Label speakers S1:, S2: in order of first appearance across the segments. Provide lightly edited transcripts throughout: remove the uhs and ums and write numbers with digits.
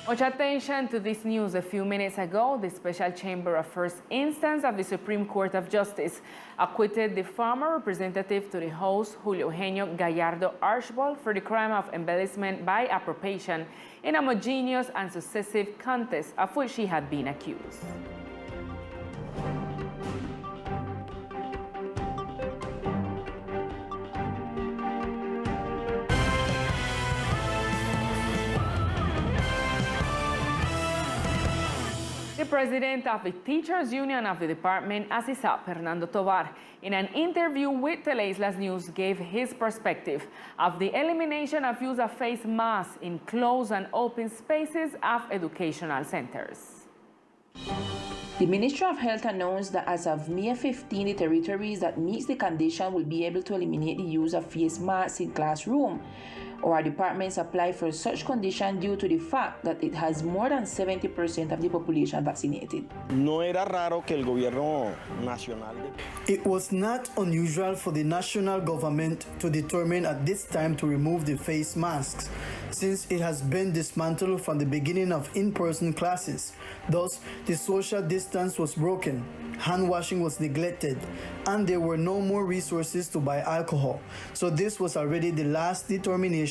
S1: Much attention to this news. A few minutes ago, the Special Chamber of First Instance of the Supreme Court of Justice acquitted the former representative to the House, Julio Eugenio Gallardo Archibald, for the crime of embellishment by appropriation in a homogeneous and successive contest of which he had been accused. The president of the Teachers Union of the Department, ASISAP, Fernando Tovar, in an interview with Teleislas News, gave his perspective of the elimination of use of face masks in closed and open spaces of educational centers.
S2: The Ministry of Health announced that as of May 15, the territories that meets the condition will be able to eliminate the use of face masks in classroom. Our departments apply for such condition due to the fact that it has more than 70% of the population vaccinated.
S3: No era raro que el gobierno nacional.
S4: It was not unusual for the national government to determine at this time to remove the face masks, since it has been dismantled from the beginning of in-person classes. Thus, the social distance was broken, hand washing was neglected, and there were no more resources to buy alcohol. So this was already the last determination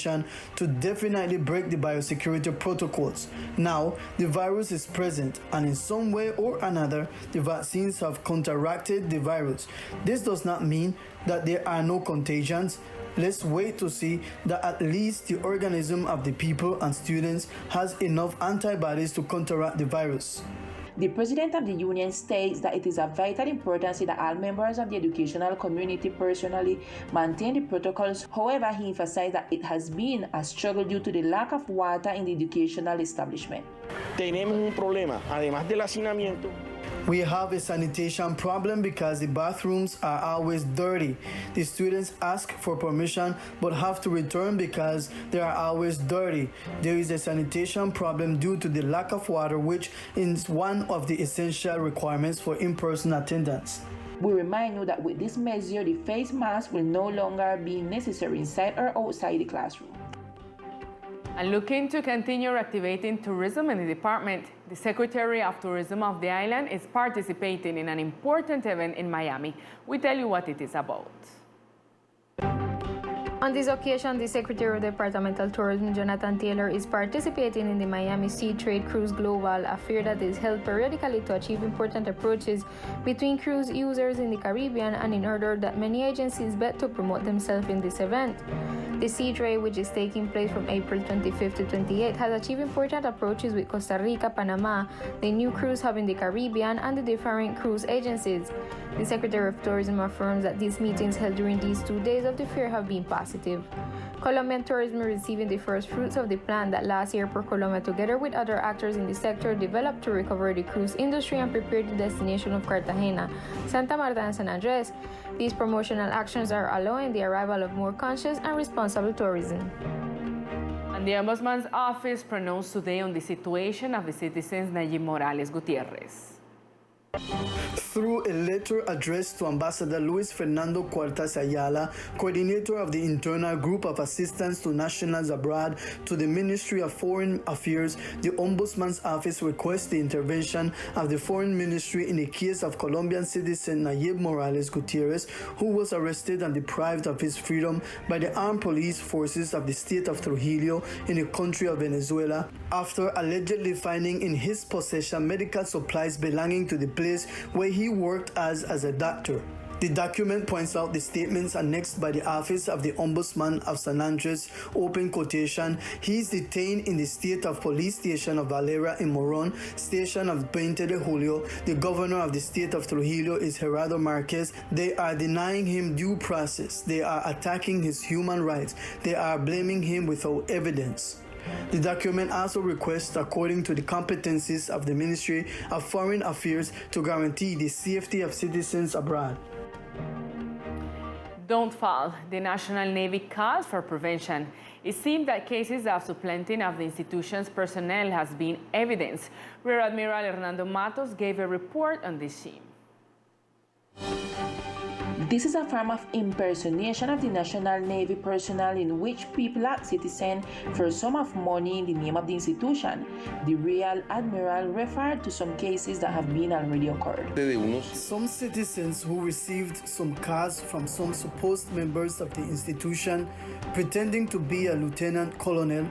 S4: to definitely break the biosecurity protocols. Now, the virus is present, and in some way or another, the vaccines have counteracted the virus. This does not mean that there are no contagions. Let's wait to see that at least the organism of the people and students has enough antibodies to counteract the virus.
S2: The president of the union states that it is of vital importance that all members of the educational community personally maintain the protocols. However, he emphasized that it has been a struggle due to the lack of water in the educational establishment.
S3: Tenemos un problema, además del hacinamiento.
S4: We have a sanitation problem because the bathrooms are always dirty. The students ask for permission but have to return because they are always dirty. There is a sanitation problem due to the lack of water, which is one of the essential requirements for in-person attendance.
S2: We remind you that with this measure, the face mask will no longer be necessary inside or outside the classroom.
S1: And looking to continue activating tourism in the department, the Secretary of Tourism of the island is participating in an important event in Miami. We tell you what it is about.
S5: On this occasion, the Secretary of Departmental Tourism, Jonathan Taylor, is participating in the Miami Sea Trade Cruise Global, a fair that is held periodically to achieve important approaches between cruise users in the Caribbean and in order that many agencies bet to promote themselves in this event. The Sea Trade, which is taking place from April 25th to 28th, has achieved important approaches with Costa Rica, Panama, the new cruise hub in the Caribbean, and the different cruise agencies. The Secretary of Tourism affirms that these meetings held during these 2 days of the fair have been positive. Colombian tourism is receiving the first fruits of the plan that last year ProColombia, together with other actors in the sector, developed to recover the cruise industry and prepare the destination of Cartagena, Santa Marta, and San Andres. These promotional actions are allowing the arrival of more conscious and responsible tourism.
S1: And the Ombudsman's office pronounced today on the situation of the citizens Nayib Morales Gutierrez.
S4: Through a letter addressed to Ambassador Luis Fernando Cuartas Ayala, coordinator of the Internal Group of Assistance to Nationals Abroad, to the Ministry of Foreign Affairs, the Ombudsman's office requests the intervention of the Foreign Ministry in the case of Colombian citizen Nayib Morales Gutierrez, who was arrested and deprived of his freedom by the armed police forces of the state of Trujillo in the country of Venezuela, after allegedly finding in his possession medical supplies belonging to the place where he worked as a doctor. The document points out the statements annexed by the Office of the Ombudsman of San Andres, open quotation, he is detained in the state of police station of Valera in Moron, station of Puente de Julio. The governor of the state of Trujillo is Gerardo Marquez. They are denying him due process. They are attacking his human rights. They are blaming him without evidence. The document also requests, according to the competencies of the Ministry of Foreign Affairs, to guarantee the safety of citizens abroad.
S1: Don't fall. The National Navy calls for prevention. It seems that cases of supplanting of the institution's personnel has been evidence. Rear Admiral Hernando Matos gave a report on this theme.
S2: This is a form of impersonation of the National Navy personnel in which people act citizens for a sum of money in the name of the institution. The Real Admiral referred to some cases that have been already occurred.
S4: Some citizens who received some cards from some supposed members of the institution pretending to be a lieutenant colonel,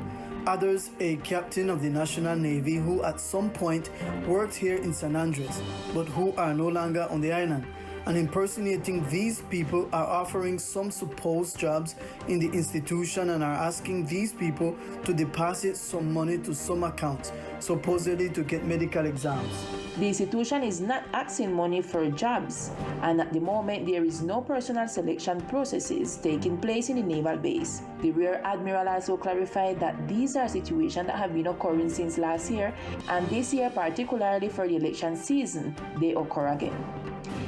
S4: others a captain of the National Navy who at some point worked here in San Andres, but who are no longer on the island. And impersonating these people are offering some supposed jobs in the institution and are asking these people to deposit some money to some accounts, supposedly to get medical exams.
S2: The institution is not asking money for jobs, and at the moment there is no personal selection processes taking place in the naval base. The Rear Admiral also clarified that these are situations that have been occurring since last year, and this year, particularly for the election season, they occur again.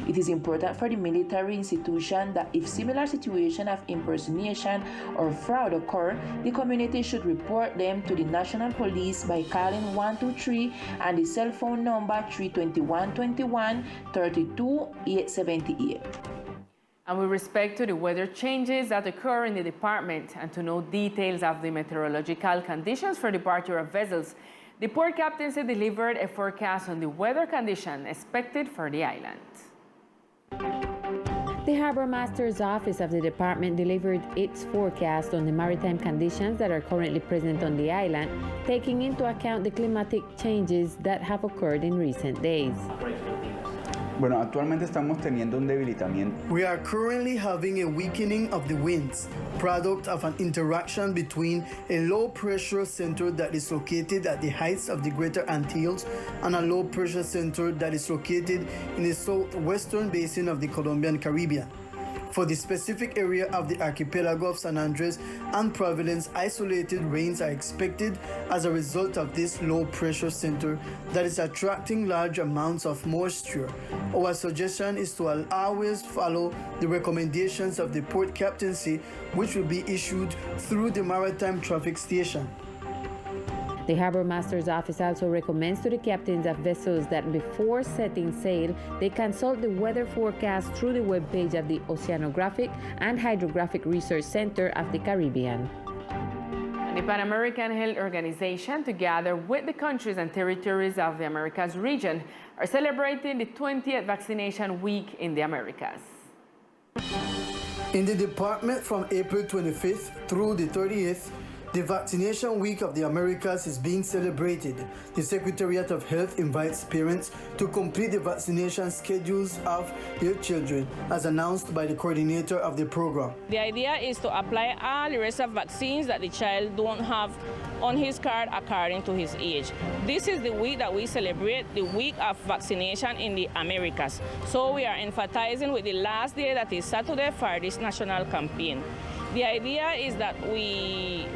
S2: It is important for the military institution that if similar situations of impersonation or fraud occur, the community should report them to the National Police by calling 123 and the cell phone number 321 32 878.
S1: And with respect to the weather changes that occur in the department and to know details of the meteorological conditions for departure of vessels, the port captaincy delivered a forecast on the weather condition expected for the island.
S6: The Harbor Master's Office of the department delivered its forecast on the maritime conditions that are currently present on the island, taking into account the climatic changes that have occurred in recent days.
S7: Bueno, actualmente estamos teniendo un debilitamiento.
S4: We are currently having a weakening of the winds, product of an interaction between a low-pressure center that is located at the heights of the Greater Antilles and a low-pressure center that is located in the southwestern basin of the Colombian Caribbean. For the specific area of the archipelago of San Andres and Providence, isolated rains are expected as a result of this low-pressure center that is attracting large amounts of moisture. Our suggestion is to always follow the recommendations of the port captaincy, which will be issued through the Maritime Traffic Station.
S6: The Harbor Master's Office also recommends to the captains of vessels that before setting sail, they consult the weather forecast through the webpage of the Oceanographic and Hydrographic Research Center of the Caribbean.
S1: The Pan American Health Organization, together with the countries and territories of the Americas region, are celebrating the 20th Vaccination Week in the Americas.
S4: In the department from April 25th through the 30th, the Vaccination Week of the Americas is being celebrated. The Secretariat of Health invites parents to complete the vaccination schedules of their children, as announced by the coordinator of the program.
S8: The idea is to apply all the rest of vaccines that the child don't have on his card according to his age. This is the week that we celebrate, the week of vaccination in the Americas. So we are emphasizing with the last day, that is Saturday, for this national campaign. The idea is that we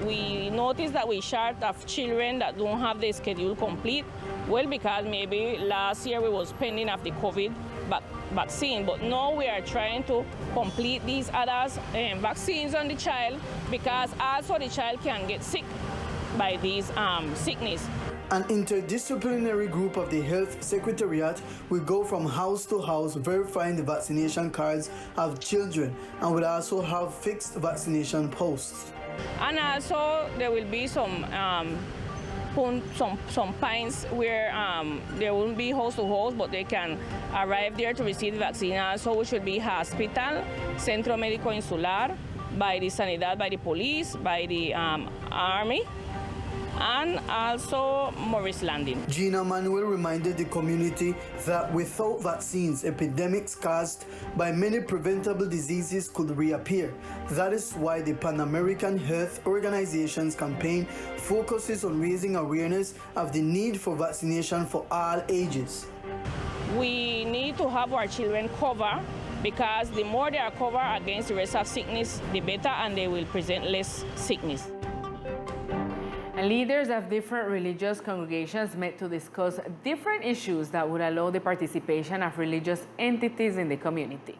S8: notice that we short of children that don't have the schedule complete. Well, because maybe last year we was pending of the COVID vaccine, but now we are trying to complete these other vaccines on the child, because also the child can get sick by these sickness.
S4: An interdisciplinary group of the Health Secretariat will go from house to house verifying the vaccination cards of children, and will also have fixed vaccination posts.
S8: And also there will be some points where there won't be house to house, but they can arrive there to receive the vaccine. Also, which will be hospital, Centro Médico Insular, by the Sanidad, by the police, by the Army, and also Morris Landing.
S4: Gina Manuel reminded the community that without vaccines, epidemics caused by many preventable diseases could reappear. That is why the Pan American Health Organization's campaign focuses on raising awareness of the need for vaccination for all ages.
S8: We need to have our children covered, because the more they are covered against the rest of sickness, the better, and they will present less sickness.
S1: And leaders of different religious congregations met to discuss different issues that would allow the participation of religious entities in the community.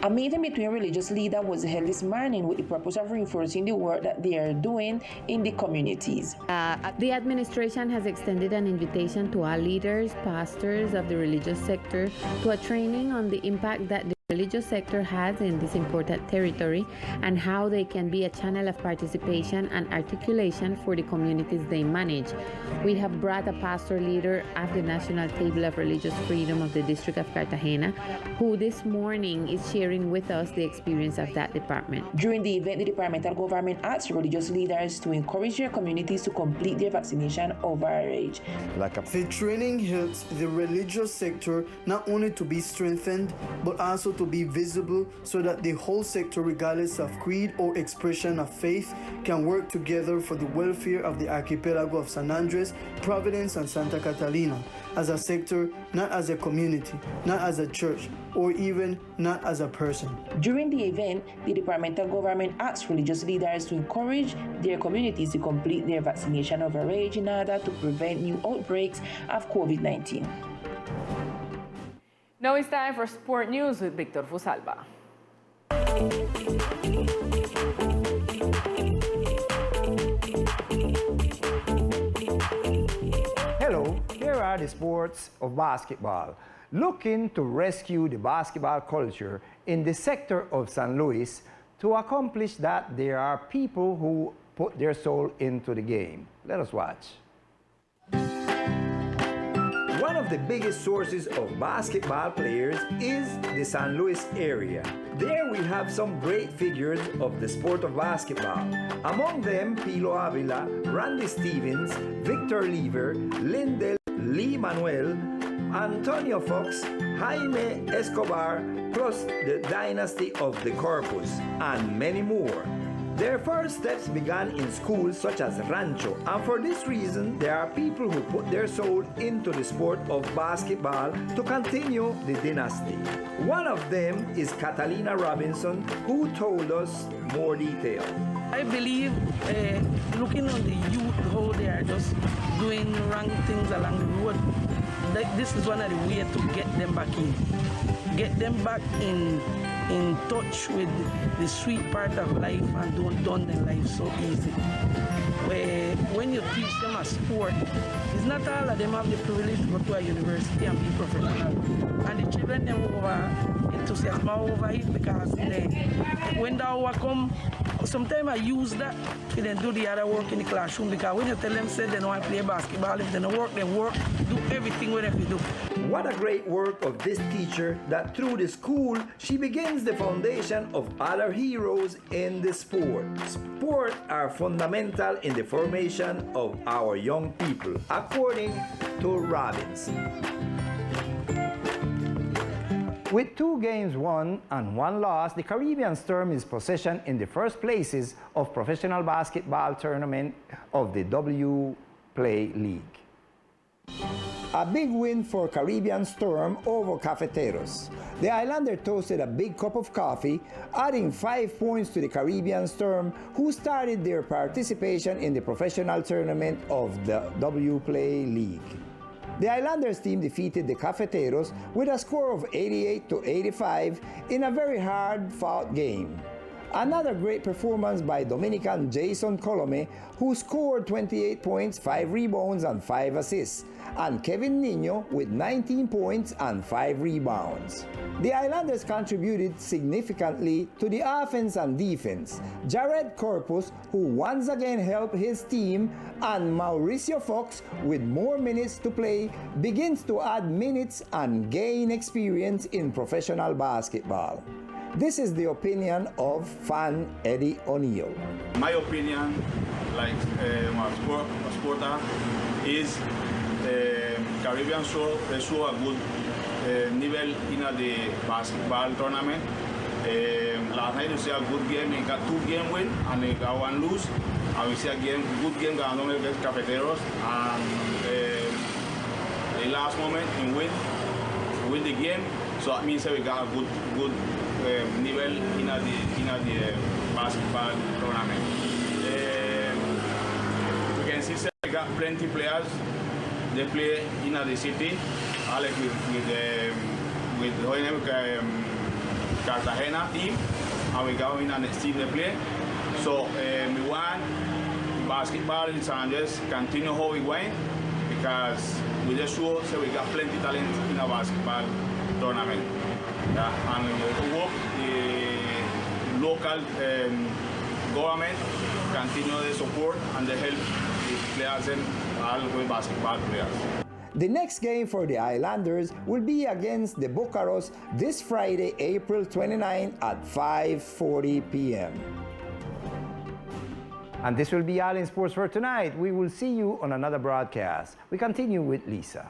S2: A meeting between religious leaders was held this morning with the purpose of reinforcing the work that they are doing in the communities.
S6: The administration has extended an invitation to all leaders, pastors of the religious sector to a training on the impact that the religious sector has in this important territory and how they can be a channel of participation and articulation for the communities they manage. We have brought a pastor leader of the National Table of Religious Freedom of the District of Cartagena, who this morning is sharing with us the experience of that department.
S2: During the event, the departmental government asked religious leaders to encourage their communities to complete their vaccination over age.
S4: The training helps the religious sector not only to be strengthened, but also to be visible so that the whole sector, regardless of creed or expression of faith, can work together for the welfare of the archipelago of San Andres, Providence, and Santa Catalina, as a sector, not as a community, not as a church, or even not as a person.
S2: During the event, the departmental government asked religious leaders to encourage their communities to complete their vaccination over age in order to prevent new outbreaks of COVID-19.
S1: Now it's time for sport news with Victor Fusalva.
S9: Hello, here are the sports of basketball. Looking to rescue the basketball culture in the sector of San Luis. To accomplish that, there are people who put their soul into the game. Let us watch. One of the biggest sources of basketball players is the San Luis area. There we have some great figures of the sport of basketball. Among them, Pilo Avila, Randy Stevens, Victor Lever, Lindell Lee Manuel, Antonio Fox, Jaime Escobar, plus the dynasty of the Corpus, and many more. Their first steps began in schools such as Rancho, and for this reason, there are people who put their soul into the sport of basketball to continue the dynasty. One of them is Catalina Robinson, who told us more detail.
S10: I believe looking on the youth, how they are just doing wrong things along the road, this is one of the ways to get them back in. Get them back in touch with the sweet part of life and don't done their life so easy. Where when you teach them a sport, it's not all of them have the privilege to go to a university and be professional. And the children them over enthusiasm over it because when the hour come, sometimes I use that to then do the other work in the classroom because when you tell them say they know I play basketball, if they don't work, they work, do everything whatever you do.
S9: What a great work of this teacher that through the school, she begins the foundation of other heroes in the sport. Sport are fundamental in the formation of our young people, according to Robbins. With 2 games won and 1 loss, the Caribbean Storm is possession in the first places of professional basketball tournament of the W Play League. A big win for Caribbean Storm over Cafeteros. The Islander toasted a big cup of coffee, adding 5 points to the Caribbean Storm, who started their participation in the professional tournament of the W Play League. The Islanders team defeated the Cafeteros with a score of 88-85 in a very hard-fought game. Another great performance by Dominican Jason Colome, who scored 28 points, 5 rebounds, and 5 assists, and Kevin Nino with 19 points and 5 rebounds. The Islanders contributed significantly to the offense and defense. Jared Corpus, who once again helped his team, and Mauricio Fox, with more minutes to play, begins to add minutes and gain experience in professional basketball. This is the opinion of fan Eddie O'Neill.
S11: My opinion, like a sporter, is Caribbean show a good level in the basketball tournament. Last night we see a good game. We got 2 game win and we got 1 lose. And we see a good game going against Cafeteros. And the last moment we win the game. So that means that we got a good level in the basketball tournament. We can see that we got plenty players. They play in the city, like with Cartagena team, and we got in the next team to play. So we want basketball in San Andres continue how we went, because we just show so we got plenty talent in a basketball tournament. Yeah, and we hope the local government continue the support and the help the players and all the basketball players.
S9: The next game for the Islanders will be against the Bucaros this Friday, April 29 at 5:40 p.m. And this will be all in sports for tonight. We will see you on another broadcast. We continue with Lisa.